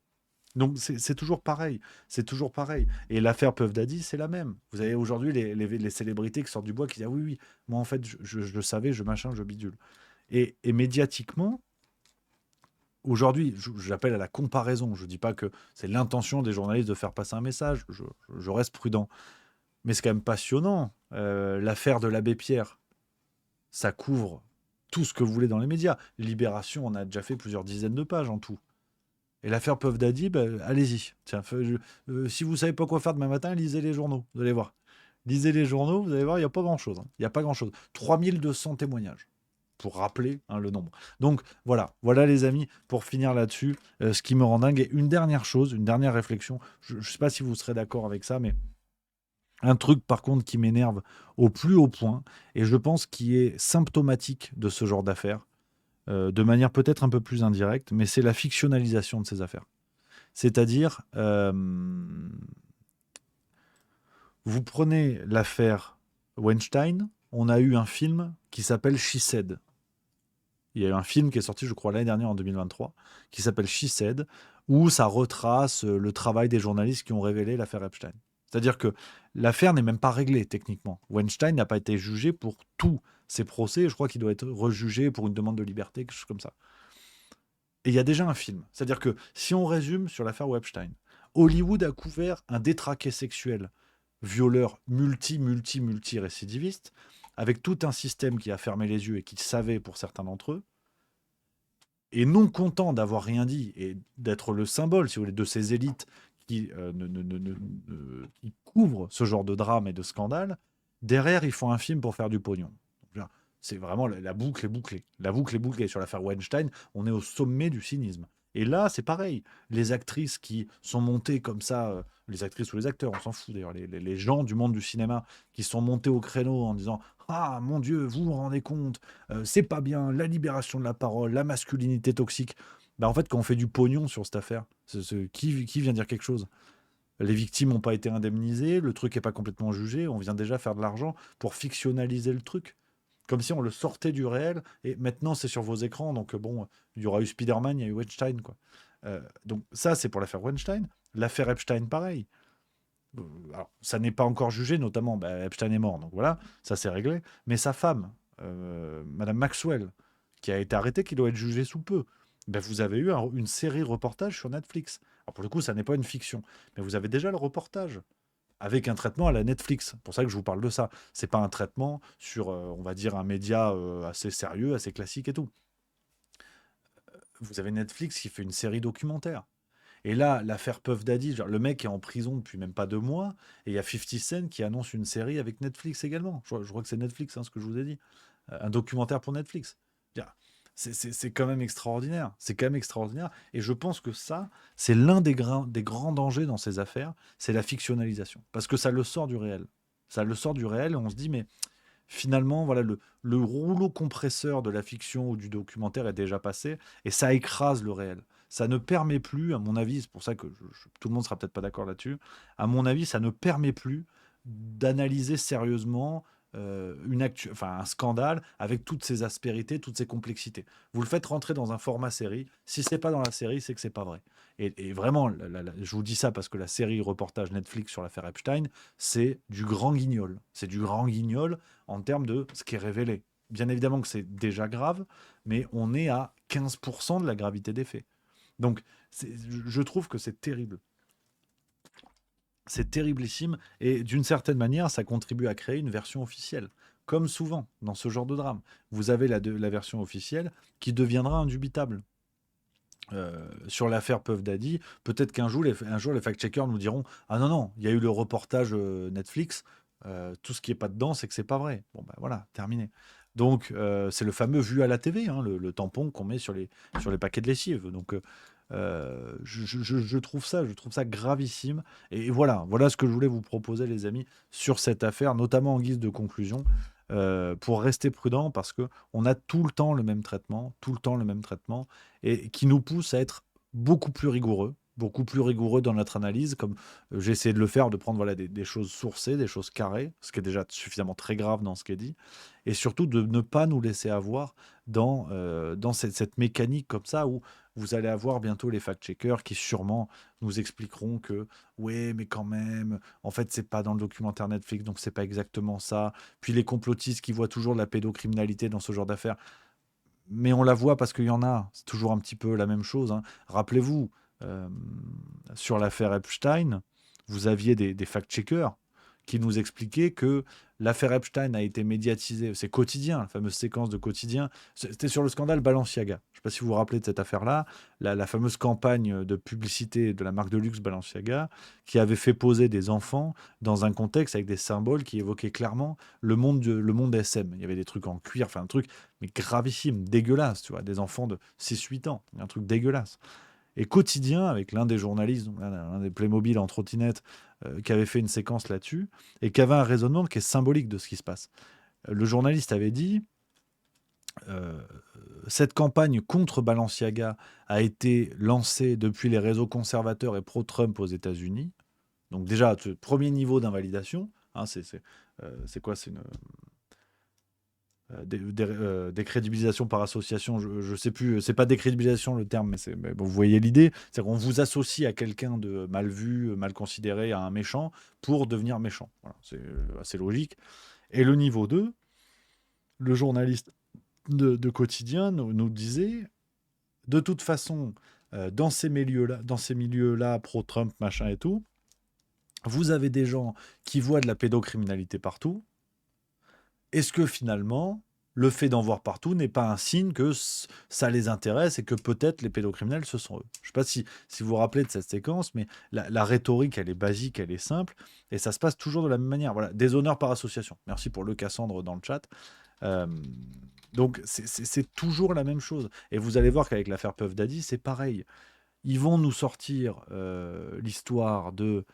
Donc c'est toujours pareil, c'est toujours pareil. Et l'affaire Puff Daddy, c'est la même. Vous avez aujourd'hui les célébrités qui sortent du bois qui disent « Ah oui, oui, moi en fait, je le savais, je machin, je bidule ». Et médiatiquement, aujourd'hui, j'appelle à la comparaison. Je ne dis pas que c'est l'intention des journalistes de faire passer un message, je reste prudent. Mais c'est quand même passionnant. L'affaire de l'abbé Pierre, ça couvre tout ce que vous voulez dans les médias. Libération, on a déjà fait plusieurs dizaines de pages en tout. Et l'affaire Puff Daddy, allez-y. Tiens, si vous ne savez pas quoi faire demain matin, lisez les journaux, vous allez voir. Lisez les journaux, vous allez voir, il n'y a pas grand-chose. Il n'y a pas grand-chose. 3200 témoignages, pour rappeler le nombre. Donc voilà les amis, pour finir là-dessus, ce qui me rend dingue. Et une dernière chose, une dernière réflexion, je ne sais pas si vous serez d'accord avec ça, mais un truc par contre qui m'énerve au plus haut point, et je pense qui est symptomatique de ce genre d'affaires, de manière peut-être un peu plus indirecte, mais c'est la fictionnalisation de ces affaires. C'est-à-dire, vous prenez l'affaire Weinstein, on a eu un film qui s'appelle She Said. Il y a eu un film qui est sorti, je crois, l'année dernière, en 2023, qui s'appelle She Said, où ça retrace le travail des journalistes qui ont révélé l'affaire Epstein. C'est-à-dire que l'affaire n'est même pas réglée, techniquement. Weinstein n'a pas été jugé pour tous ses procès. Je crois qu'il doit être rejugé pour une demande de liberté, quelque chose comme ça. Et il y a déjà un film. C'est-à-dire que, si on résume sur l'affaire Epstein, Hollywood a couvert un détraqué sexuel, violeur multi-récidiviste, avec tout un système qui a fermé les yeux et qui savait pour certains d'entre eux, et non content d'avoir rien dit et d'être le symbole, si vous voulez, de ces élites qui couvrent ce genre de drame et de scandale, derrière, ils font un film pour faire du pognon. C'est vraiment la boucle est bouclée. La boucle est bouclée. Sur l'affaire Weinstein, on est au sommet du cynisme. Et là, c'est pareil. Les actrices qui sont montées comme ça, les actrices ou les acteurs, on s'en fout d'ailleurs, les gens du monde du cinéma qui sont montés au créneau en disant « Ah, mon Dieu, vous vous rendez compte, c'est pas bien, la libération de la parole, la masculinité toxique. » En fait, quand on fait du pognon sur cette affaire, qui vient dire quelque chose? Les victimes n'ont pas été indemnisées, le truc n'est pas complètement jugé, on vient déjà faire de l'argent pour fictionnaliser le truc. Comme si on le sortait du réel, et maintenant c'est sur vos écrans, donc bon, il y aura eu Spider-Man, il y a eu Weinstein, quoi. Donc ça, c'est pour l'affaire Weinstein. L'affaire Epstein, pareil. Alors, ça n'est pas encore jugé, notamment, Epstein est mort, donc voilà, ça c'est réglé. Mais sa femme, Madame Maxwell, qui a été arrêtée, qui doit être jugée sous peu, vous avez eu une série reportage sur Netflix. Alors pour le coup, ça n'est pas une fiction, mais vous avez déjà le reportage avec un traitement à la Netflix. C'est pour ça que je vous parle de ça. C'est pas un traitement sur, on va dire, un média assez sérieux, assez classique et tout. Vous avez Netflix qui fait une série documentaire. Et là, l'affaire Puff Daddy, genre, le mec est en prison depuis même pas 2 mois, et il y a 50 Cent qui annonce une série avec Netflix également. Je crois que c'est Netflix, hein, ce que je vous ai dit. Un documentaire pour Netflix. C'est quand même extraordinaire. C'est quand même extraordinaire. Et je pense que ça, c'est l'un des grands dangers dans ces affaires, c'est la fictionnalisation. Parce que ça le sort du réel. Ça le sort du réel, et on se dit, mais finalement, voilà, le rouleau compresseur de la fiction ou du documentaire est déjà passé, et ça écrase le réel. Ça ne permet plus, à mon avis, c'est pour ça que tout le monde sera peut-être pas d'accord là-dessus, à mon avis, ça ne permet plus d'analyser sérieusement un scandale avec toutes ses aspérités, toutes ses complexités. Vous le faites rentrer dans un format série. Si c'est pas dans la série, c'est que c'est pas vrai. Et vraiment, je vous dis ça parce que la série reportage Netflix sur l'affaire Epstein, c'est du grand guignol. C'est du grand guignol en termes de ce qui est révélé. Bien évidemment que c'est déjà grave, mais on est à 15% de la gravité des faits. Donc, je trouve que c'est terrible. C'est terriblissime, et d'une certaine manière, ça contribue à créer une version officielle. Comme souvent dans ce genre de drame, vous avez la version officielle qui deviendra indubitable. Sur l'affaire Puff Daddy, peut-être qu'un jour, les fact-checkers nous diront « Ah non, non, il y a eu le reportage Netflix, tout ce qui n'est pas dedans, c'est que c'est pas vrai. » Bon, voilà, terminé. Donc, c'est le fameux vu à la TV, hein, le tampon qu'on met sur les paquets de lessive. Donc, je trouve ça gravissime. Et voilà ce que je voulais vous proposer, les amis, sur cette affaire, notamment en guise de conclusion, pour rester prudent, parce que on a tout le temps le même traitement, et qui nous pousse à être beaucoup plus rigoureux dans notre analyse, comme j'ai essayé de le faire, de prendre des choses sourcées, des choses carrées, ce qui est déjà suffisamment très grave dans ce qui est dit, et surtout de ne pas nous laisser avoir dans cette mécanique comme ça, où vous allez avoir bientôt les fact-checkers qui sûrement nous expliqueront que ouais, mais quand même, en fait, c'est pas dans le documentaire Netflix, donc c'est pas exactement ça. Puis les complotistes qui voient toujours de la pédocriminalité dans ce genre d'affaires, mais on la voit parce qu'il y en a. C'est toujours un petit peu la même chose, hein. Rappelez-vous, sur l'affaire Epstein, vous aviez des fact-checkers qui nous expliquaient que l'affaire Epstein a été médiatisée. C'est Quotidien, la fameuse séquence de Quotidien. C'était sur le scandale Balenciaga. Je ne sais pas si vous vous rappelez de cette affaire-là, la fameuse campagne de publicité de la marque de luxe Balenciaga, qui avait fait poser des enfants dans un contexte avec des symboles qui évoquaient clairement le monde SM. Il y avait des trucs en cuir, enfin un truc mais gravissime, dégueulasse, tu vois, des enfants de 6-8 ans, un truc dégueulasse. Et Quotidien, avec l'un des journalistes, l'un des Playmobil en trottinette, qui avait fait une séquence là-dessus, et qui avait un raisonnement qui est symbolique de ce qui se passe. Le journaliste avait dit cette campagne contre Balenciaga a été lancée depuis les réseaux conservateurs et pro-Trump aux États-Unis. Donc déjà, premier niveau d'invalidation, hein, c'est quoi? C'est une décrédibilisation par association, je sais plus, c'est pas décrédibilisation le terme, mais bon, vous voyez l'idée, c'est qu'on vous associe à quelqu'un de mal vu, mal considéré, à un méchant, pour devenir méchant. Voilà, c'est assez logique. Et le niveau 2, le journaliste de Quotidien nous disait, de toute façon, dans ces milieux-là, pro-Trump, machin et tout, vous avez des gens qui voient de la pédocriminalité partout. Est-ce que finalement, le fait d'en voir partout n'est pas un signe que ça les intéresse et que peut-être les pédocriminels, ce sont eux? Je ne sais pas si vous vous rappelez de cette séquence, mais la rhétorique, elle est basique, elle est simple, et ça se passe toujours de la même manière. Voilà, déshonneur par association. Merci pour le Cassandre dans le chat. Donc, c'est toujours la même chose. Et vous allez voir qu'avec l'affaire Puff Daddy, c'est pareil. Ils vont nous sortir l'histoire de...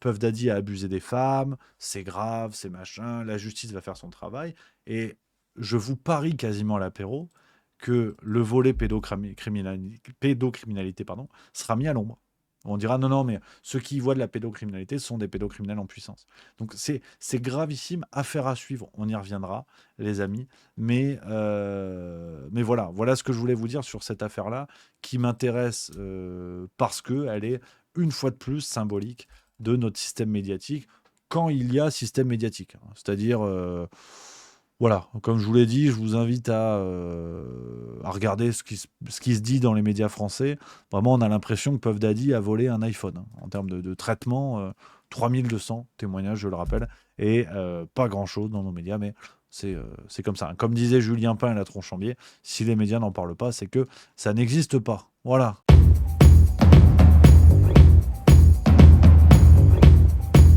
Puff Daddy a abusé des femmes, c'est grave, c'est machin, la justice va faire son travail, et je vous parie quasiment à l'apéro que le volet pédocriminalité sera mis à l'ombre. On dira non, non, mais ceux qui y voient de la pédocriminalité sont des pédocriminels en puissance. Donc c'est gravissime, affaire à suivre, on y reviendra, les amis. Mais voilà ce que je voulais vous dire sur cette affaire-là, qui m'intéresse parce qu'elle est, une fois de plus, symbolique de notre système médiatique, quand il y a système médiatique. C'est-à-dire, voilà, comme je vous l'ai dit, je vous invite à regarder ce qui se dit dans les médias français. Vraiment, on a l'impression que Puff Daddy a volé un iPhone, hein, en termes de traitement. 3200 témoignages, je le rappelle, et pas grand-chose dans nos médias, mais c'est comme ça. Comme disait Julien Pain et la Tronchambier, si les médias n'en parlent pas, c'est que ça n'existe pas. Voilà.